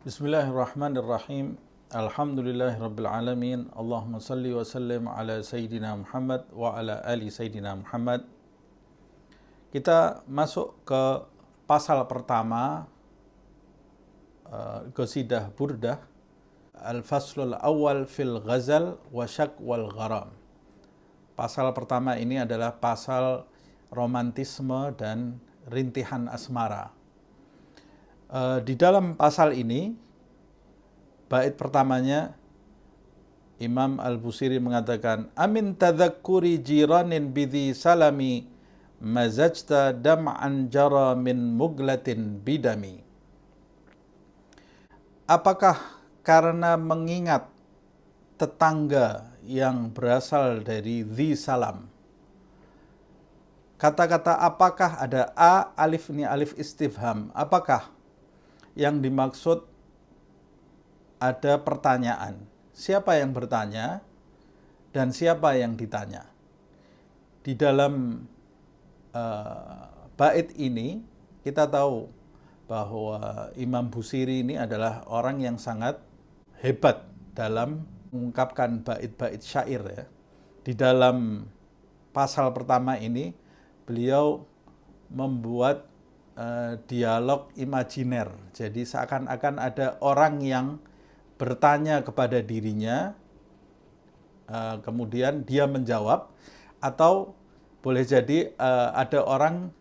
Bismillahirrahmanirrahim. Alhamdulillahirabbil alamin. Allahumma salli wa sallim ala sayyidina Muhammad wa ala ali sayyidina Muhammad. Kita masuk ke pasal pertama qasidah Burdah, Al-Faslul Awal fil Ghazal wa Syak wal Gharam. Pasal pertama ini adalah pasal romantisme dan rintihan asmara. Di dalam pasal ini, bait pertamanya Imam Al-Busiri mengatakan, Amin tadhakkuri jiranin bidhi salami mazajta dam'an jara min muglatin bidami. Apakah karena mengingat tetangga yang berasal dari dhi salam? Kata-kata apakah ada a, alif ini alif istifham. Apakah yang dimaksud ada pertanyaan? Siapa yang bertanya dan siapa yang ditanya? Di dalam bait ini kita tahu bahwa Imam Busiri ini adalah orang yang sangat hebat dalam mengungkapkan bait-bait syair ya. Di dalam pasal pertama ini beliau membuat dialog imajiner. Jadi seakan-akan ada orang yang bertanya kepada dirinya, kemudian dia menjawab, atau boleh jadi ada orang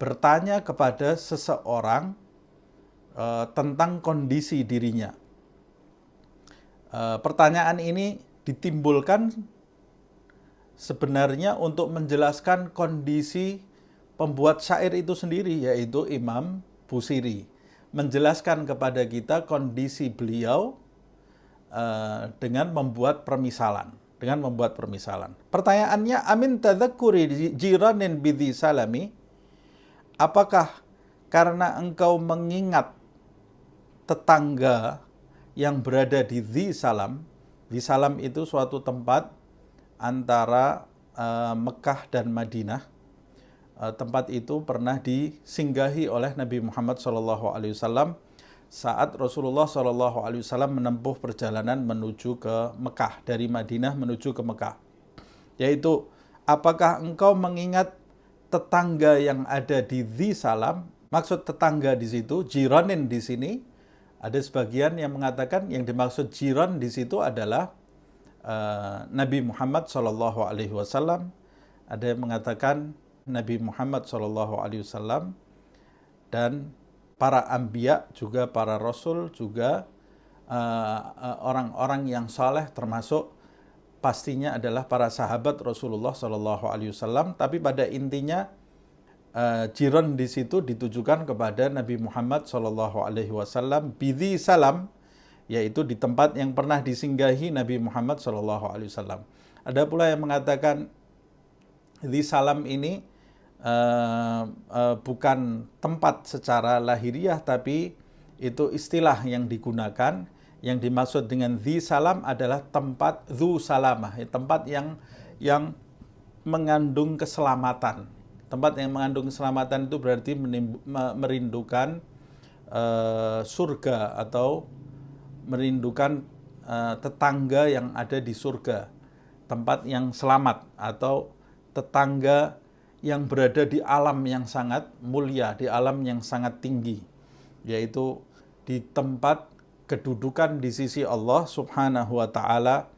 bertanya kepada seseorang tentang kondisi dirinya. Pertanyaan ini ditimbulkan sebenarnya untuk menjelaskan kondisi pembuat syair itu sendiri, yaitu Imam Busiri, menjelaskan kepada kita kondisi beliau dengan membuat permisalan. Pertanyaannya, Amin tadzakkuri jiranin bidhi salami, apakah karena engkau mengingat tetangga yang berada di dhi salam? Dhi salam itu suatu tempat antara Mekah dan Madinah. Tempat itu pernah disinggahi oleh Nabi Muhammad SAW saat Rasulullah SAW menempuh perjalanan menuju ke Mekah, dari Madinah menuju ke Mekah. Yaitu, apakah engkau mengingat tetangga yang ada di dhi salam? Maksud tetangga di situ, jiranin di sini, ada sebagian yang mengatakan yang dimaksud jiran di situ adalah Nabi Muhammad SAW. Ada yang mengatakan Nabi Muhammad SAW dan para anbiya, juga para rasul, juga orang-orang yang saleh, termasuk pastinya adalah para sahabat Rasulullah SAW. Tapi pada intinya jiran di situ ditujukan kepada Nabi Muhammad SAW bidhi salam, yaitu di tempat yang pernah disinggahi Nabi Muhammad SAW. Ada pula yang mengatakan dhi salam ini bukan tempat secara lahiriah, tapi itu istilah yang digunakan. Yang dimaksud dengan dhi salam adalah tempat dhu salamah, tempat yang mengandung keselamatan. Tempat yang mengandung keselamatan itu berarti merindukan surga, atau merindukan tetangga yang ada di surga, tempat yang selamat, atau tetangga yang berada di alam yang sangat mulia, di alam yang sangat tinggi, yaitu di tempat kedudukan di sisi Allah Subhanahu wa Ta'ala.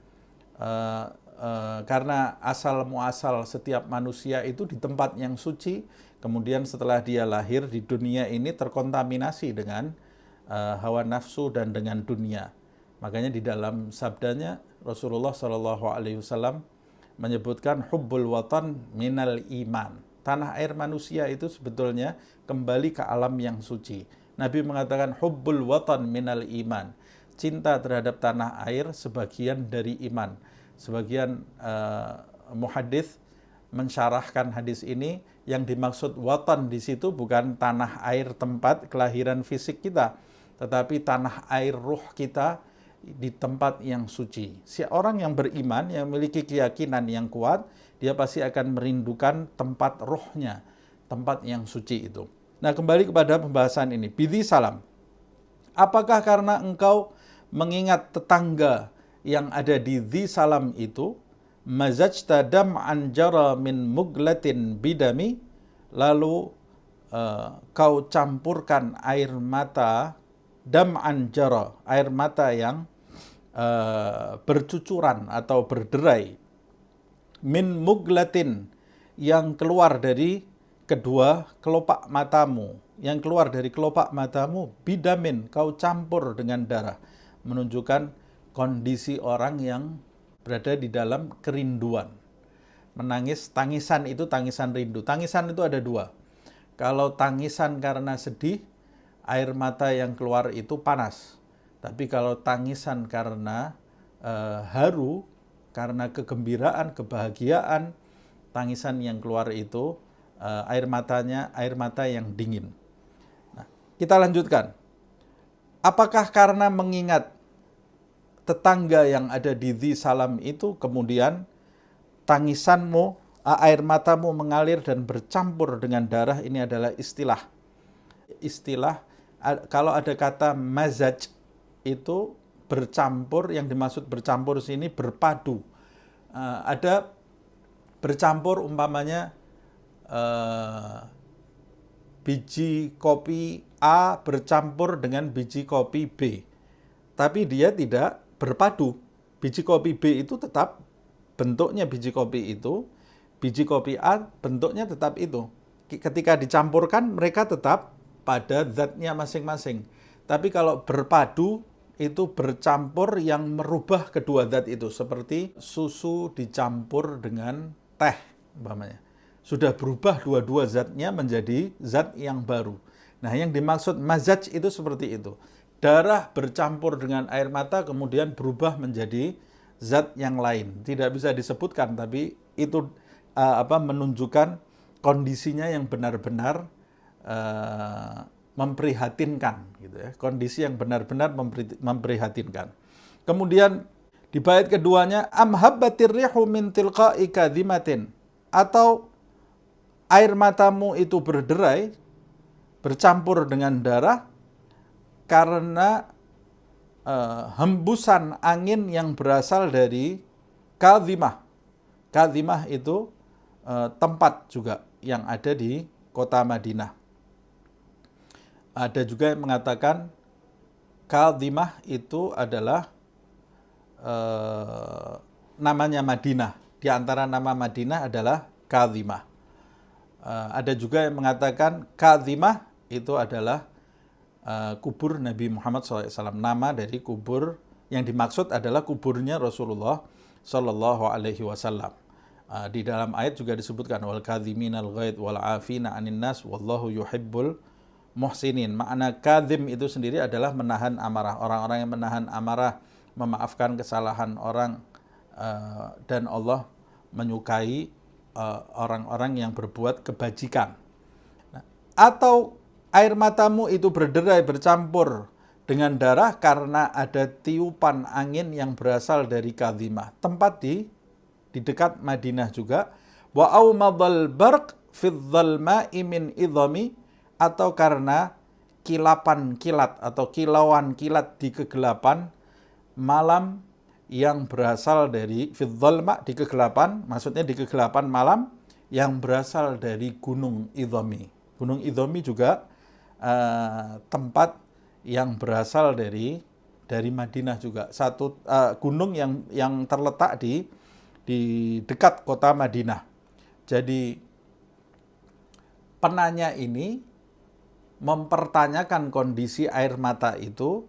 Karena asal muasal setiap manusia itu di tempat yang suci, kemudian setelah dia lahir di dunia ini terkontaminasi dengan hawa nafsu dan dengan dunia. Makanya di dalam sabdanya Rasulullah SAW menyebutkan hubbul watan minal iman. Tanah air manusia itu sebetulnya kembali ke alam yang suci. Nabi mengatakan hubbul watan minal iman. Cinta terhadap tanah air sebagian dari iman. Sebagian muhadits mensyarahkan hadis ini, yang dimaksud watan di situ bukan tanah air tempat kelahiran fisik kita, tetapi tanah air ruh kita di tempat yang suci. Si orang yang beriman, yang memiliki keyakinan yang kuat, dia pasti akan merindukan tempat ruhnya, tempat yang suci itu. Nah, kembali kepada pembahasan ini. Bidhi salam. Apakah karena engkau mengingat tetangga yang ada di Dhi Salam itu, mazajta dam'an jara min muglatin bidami, lalu kau campurkan air mata dam'an jara, air mata yang bercucuran atau berderai, min muglatin, yang keluar dari kedua kelopak matamu, yang keluar dari kelopak matamu, bidamin, kau campur dengan darah, menunjukkan kondisi orang yang berada di dalam kerinduan. Menangis, tangisan itu tangisan rindu. Tangisan itu ada dua. Kalau tangisan karena sedih, air mata yang keluar itu panas. Tapi kalau tangisan karena haru, karena kegembiraan, kebahagiaan, tangisan yang keluar itu air mata yang dingin. Nah, kita lanjutkan. Apakah karena mengingat tetangga yang ada di Dhi Salam itu, kemudian tangisanmu, air matamu mengalir dan bercampur dengan darah? Ini adalah istilah. Kalau ada kata mazaj, itu bercampur, yang dimaksud bercampur sini berpadu. Ada bercampur, umpamanya biji kopi A bercampur dengan biji kopi B, tapi dia tidak berpadu. Biji kopi B itu tetap bentuknya biji kopi itu, biji kopi A bentuknya tetap itu. Ketika dicampurkan, mereka tetap pada zatnya masing-masing. Tapi kalau berpadu, itu bercampur yang merubah kedua zat itu, seperti susu dicampur dengan teh umpamanya. Sudah berubah dua-dua zatnya menjadi zat yang baru. Nah, yang dimaksud mazaj itu seperti itu. Darah bercampur dengan air mata kemudian berubah menjadi zat yang lain. Tidak bisa disebutkan, tapi itu menunjukkan kondisinya yang benar-benar memprihatinkan, gitu ya. Kondisi yang benar-benar memprihatinkan. Kemudian di bait keduanya, amhabbatir rihu min tilqa'i kadhimatin, atau air matamu itu berderai, bercampur dengan darah karena hembusan angin yang berasal dari kadhimah. Kadhimah itu tempat juga yang ada di kota Madinah. Ada juga yang mengatakan Kadhimah itu adalah namanya Madinah. Di antara nama Madinah adalah Kadhimah. Ada juga yang mengatakan Kadhimah itu adalah kubur Nabi Muhammad SAW. Nama dari kubur yang dimaksud adalah kuburnya Rasulullah SAW. Di dalam ayat juga disebutkan wal kadhiminal ghaidh wal afina 'anil nas wallahu yuhibbul muhsinin. Makna kadhim itu sendiri adalah menahan amarah. Orang-orang yang menahan amarah, memaafkan kesalahan orang, dan Allah menyukai orang-orang yang berbuat kebajikan. Nah, atau air matamu itu berderai bercampur dengan darah karena ada tiupan angin yang berasal dari Kadhimah. Tempat di dekat Madinah juga. Wa aumadal barq fi dzalma'i min idhami, atau karena kilapan kilat atau kilauan kilat di kegelapan malam yang berasal dari fidzalma, di kegelapan, maksudnya di kegelapan malam yang berasal dari Gunung Idhami. Gunung Idhami juga tempat yang berasal dari Madinah juga. Satu gunung yang terletak di dekat kota Madinah. Jadi penanya ini mempertanyakan kondisi air mata itu,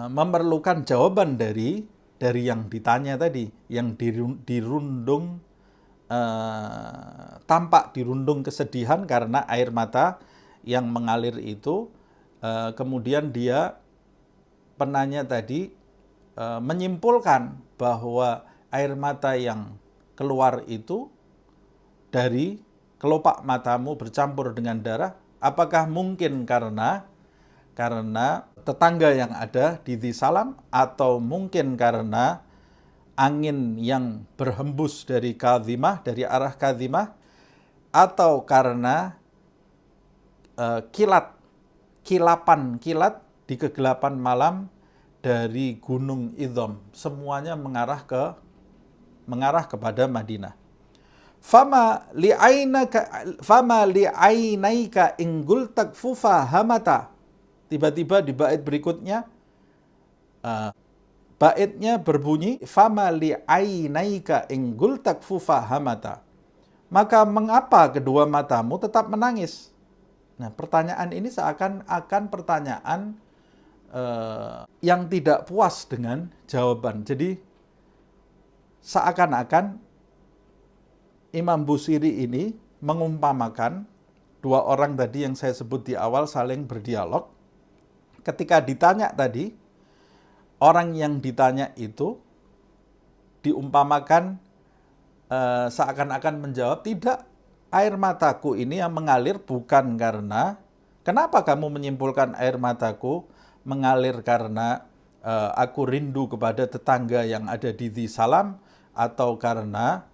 memerlukan jawaban dari yang ditanya tadi, yang dirundung, tampak dirundung kesedihan karena air mata yang mengalir itu. Kemudian penanya tadi menyimpulkan bahwa air mata yang keluar itu dari kelopak matamu bercampur dengan darah, apakah mungkin karena tetangga yang ada di Dhi Salam, atau mungkin karena angin yang berhembus dari Kadhimah, dari arah Kadhimah, atau karena kilapan kilat di kegelapan malam dari Gunung Idham. Semuanya mengarah kepada Madinah. Fama li'ainaika inggul takfufa hamata. Tiba-tiba di bait berikutnya, baitnya berbunyi, fama li'ainaika inggul takfufa hamata. Maka mengapa kedua matamu tetap menangis? Nah, pertanyaan ini seakan-akan pertanyaan yang tidak puas dengan jawaban. Jadi, seakan-akan Imam Busiri ini mengumpamakan dua orang tadi yang saya sebut di awal saling berdialog. Ketika ditanya tadi, orang yang ditanya itu diumpamakan seakan-akan menjawab, tidak, air mataku ini yang mengalir bukan karena, kenapa kamu menyimpulkan air mataku mengalir karena aku rindu kepada tetangga yang ada di Dhi Salam, atau karena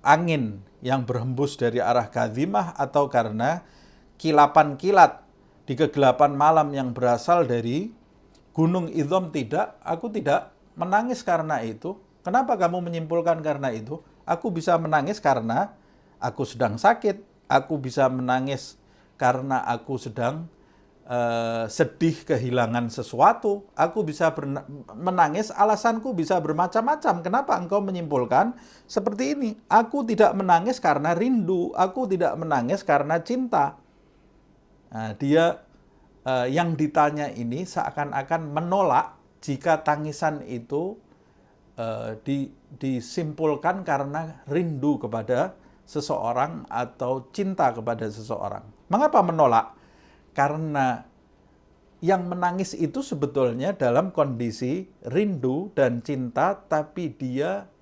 angin yang berhembus dari arah Kadhimah, atau karena kilapan kilat di kegelapan malam yang berasal dari Gunung Idham. Tidak, aku tidak menangis karena itu. Kenapa kamu menyimpulkan karena itu? Aku bisa menangis karena aku sedang sakit. Aku bisa menangis karena aku sedang sedih kehilangan sesuatu. Aku bisa menangis, alasanku bisa bermacam-macam. Kenapa engkau menyimpulkan seperti ini? Aku tidak menangis karena rindu. Aku tidak menangis karena cinta. Nah, dia yang ditanya ini seakan-akan menolak jika tangisan itu disimpulkan karena rindu kepada seseorang atau cinta kepada seseorang. Mengapa menolak? Karena yang menangis itu sebetulnya dalam kondisi rindu dan cinta, tapi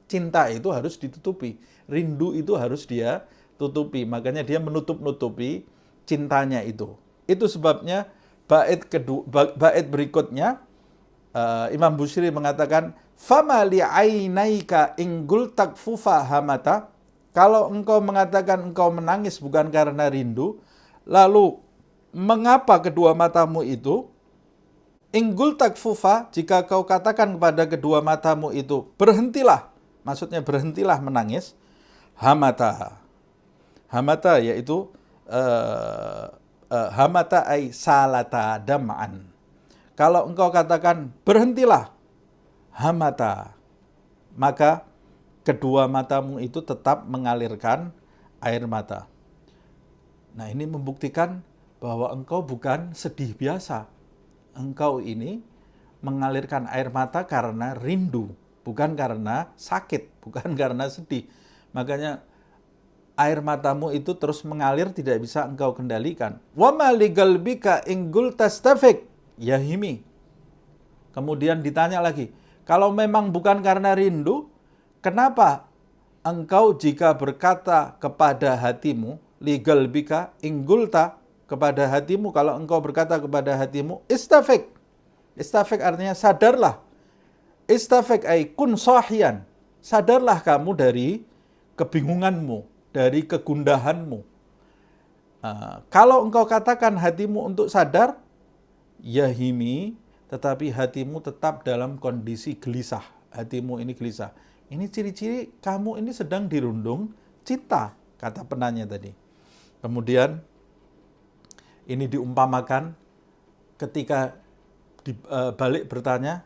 cinta itu harus ditutupi. Rindu itu harus dia tutupi. Makanya dia menutup-nutupi cintanya itu. Itu sebabnya bait berikutnya Imam Busiri mengatakan, fama li'ainaika inggul takfufa hamata. Kalau engkau mengatakan engkau menangis bukan karena rindu, lalu mengapa kedua matamu itu? Inggul takfufa, jika kau katakan kepada kedua matamu itu, berhentilah, maksudnya berhentilah menangis. Hamata, hamata yaitu hamata ay salata dam'an. Kalau engkau katakan berhentilah, hamata, maka kedua matamu itu tetap mengalirkan air mata. Nah, ini membuktikan bahwa engkau bukan sedih biasa. Engkau ini mengalirkan air mata karena rindu, bukan karena sakit, bukan karena sedih. Makanya air matamu itu terus mengalir, tidak bisa engkau kendalikan. Wa ma li qalbika in qulta astafiq yahimi. Kemudian ditanya lagi, kalau memang bukan karena rindu, kenapa engkau jika berkata kepada hatimu, li qalbika in qulta, kepada hatimu, kalau engkau berkata kepada hatimu, istafik. Istafik artinya sadarlah. Istafik ay kun sahiyan. Sadarlah kamu dari kebingunganmu, dari kegundahanmu. Kalau engkau katakan hatimu untuk sadar, yahimi, tetapi hatimu tetap dalam kondisi gelisah. Hatimu ini gelisah. Ini ciri-ciri kamu ini sedang dirundung cinta, kata penanya tadi. Kemudian ini diumpamakan ketika balik bertanya,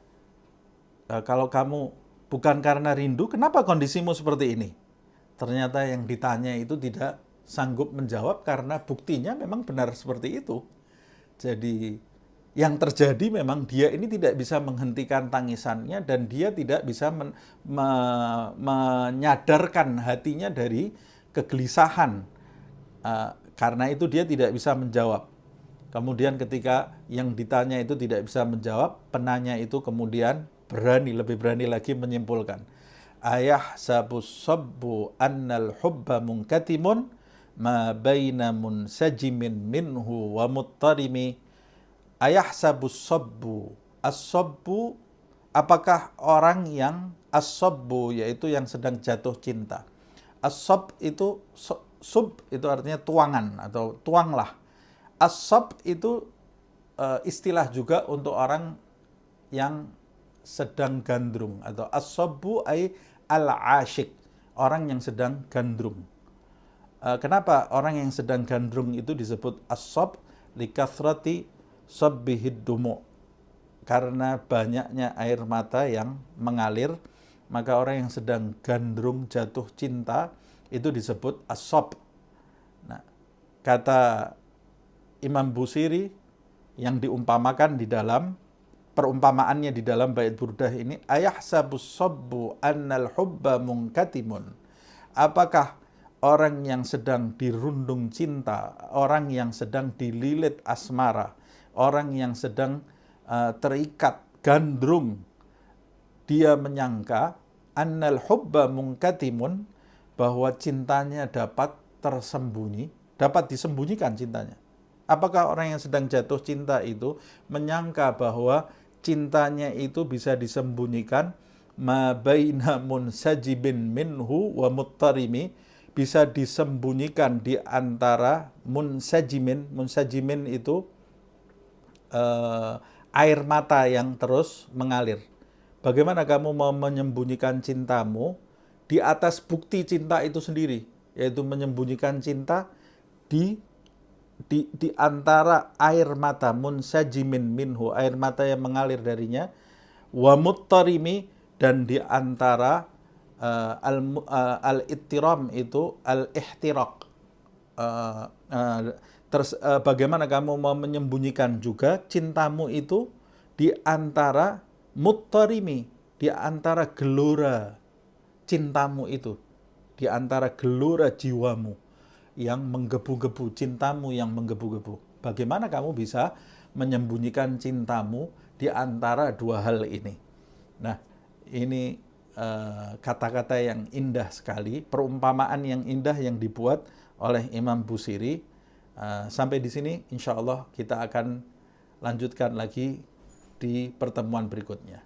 kalau kamu bukan karena rindu, kenapa kondisimu seperti ini? Ternyata yang ditanya itu tidak sanggup menjawab karena buktinya memang benar seperti itu. Jadi yang terjadi memang dia ini tidak bisa menghentikan tangisannya dan dia tidak bisa menyadarkan hatinya dari kegelisahan. Karena itu dia tidak bisa menjawab. Kemudian ketika yang ditanya itu tidak bisa menjawab, penanya itu kemudian lebih berani lagi menyimpulkan. Ayah sabus sabbu annal hubba munkatimun ma baina munsajimin minhu wa muttarimi. Ayah sabus sabbu. As-sabbu, apakah orang yang as-sabbu, yaitu yang sedang jatuh cinta. As-sab itu, sub itu artinya tuangan atau tuanglah. As-sab itu istilah juga untuk orang yang sedang gandrung, atau as-sabbu ay al-ashik, orang yang sedang gandrung. Kenapa orang yang sedang gandrung itu disebut as-sab? Likathrati sabbihid dumu', karena banyaknya air mata yang mengalir, maka orang yang sedang gandrung jatuh cinta itu disebut as-sab. Nah, kata Imam Busiri yang diumpamakan di dalam perumpamaannya di dalam bait burdah ini, ayahsabus sabbu annal hubba munkatimun. Apakah orang yang sedang dirundung cinta, orang yang sedang dililit asmara, orang yang sedang terikat gandrung, dia menyangka annal hubba munkatimun, bahwa cintanya dapat tersembunyi, dapat disembunyikan cintanya. Apakah orang yang sedang jatuh cinta itu menyangka bahwa cintanya itu bisa disembunyikan, ma baina munsajibin minhu wa muttarimi, bisa disembunyikan di antara munsajimin itu air mata yang terus mengalir. Bagaimana kamu mau menyembunyikan cintamu di atas bukti cinta itu sendiri, yaitu menyembunyikan cinta di antara air mata, munsajimin minhu, air mata yang mengalir darinya, wa muttarimi, dan di antara al-ittiram itu al-ihtiraq. Bagaimana kamu mau menyembunyikan juga cintamu itu di antara muttarimi, di antara gelora cintamu itu, di antara gelora jiwamu yang menggebu-gebu, cintamu yang menggebu-gebu. Bagaimana kamu bisa menyembunyikan cintamu di antara dua hal ini? Nah, ini kata-kata yang indah sekali, perumpamaan yang indah yang dibuat oleh Imam Busiri. Sampai di sini, insya Allah kita akan lanjutkan lagi di pertemuan berikutnya.